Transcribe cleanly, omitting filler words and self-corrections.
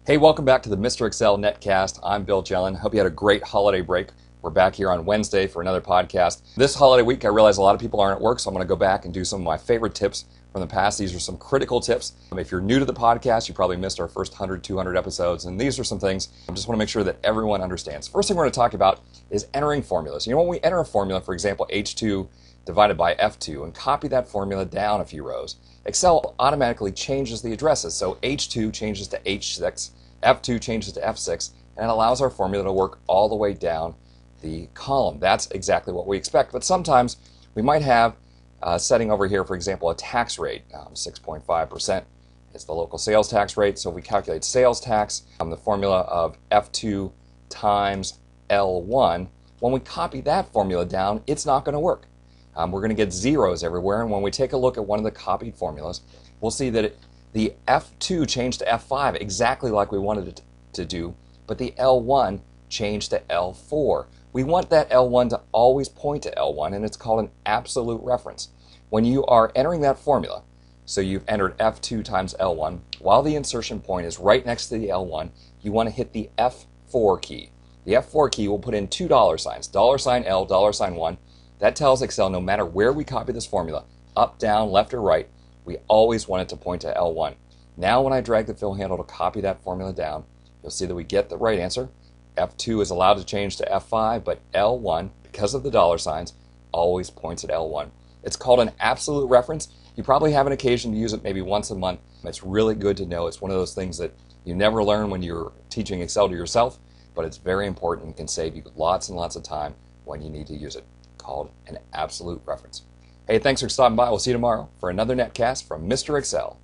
Hey, welcome back to the Mr. Excel Netcast. I'm Bill Jelen. Hope you had a great holiday break. We're back here on Wednesday for another podcast. This holiday week, I realize a lot of people aren't at work, so I'm going to go back and do some of my favorite tips from the past. These are some critical tips. If you're new to the podcast, you probably missed our first 100, 200 episodes, and these are some things I just want to make sure that everyone understands. First thing we're going to talk about is entering formulas. You know, when we enter a formula, for example, H2 divided by F2, and copy that formula down a few rows, Excel automatically changes the addresses. So H2 changes to H6, F2 changes to F6, and it allows our formula to work all the way down the column. That's exactly what we expect. But sometimes we might have setting over here, for example, a tax rate. 6.5% is the local sales tax rate. So if we calculate sales tax, the formula of F2 times L1, when we copy that formula down, it's not going to work. We're going to get zeros everywhere, and when we take a look at one of the copied formulas, we'll see that the F2 changed to F5 exactly like we wanted it to do, but the L1 changed to L4. We want that L1 to always point to L1, and it's called an absolute reference. When you are entering that formula, so you've entered F2 times L1, while the insertion point is right next to the L1, you want to hit the F4 key. The F4 key will put in two $signs, $L, $1. That tells Excel no matter where we copy this formula, up, down, left, or right, we always want it to point to L1. Now when I drag the fill handle to copy that formula down, you'll see that we get the right answer. F2 is allowed to change to F5, but L1, because of the $signs, always points at L1. It's called an absolute reference. You probably have an occasion to use it maybe once a month. It's really good to know. It's one of those things that you never learn when you're teaching Excel to yourself, but it's very important and can save you lots and lots of time when you need to use it. Called an absolute reference. Hey, thanks for stopping by. We'll see you tomorrow for another netcast from Mr. Excel.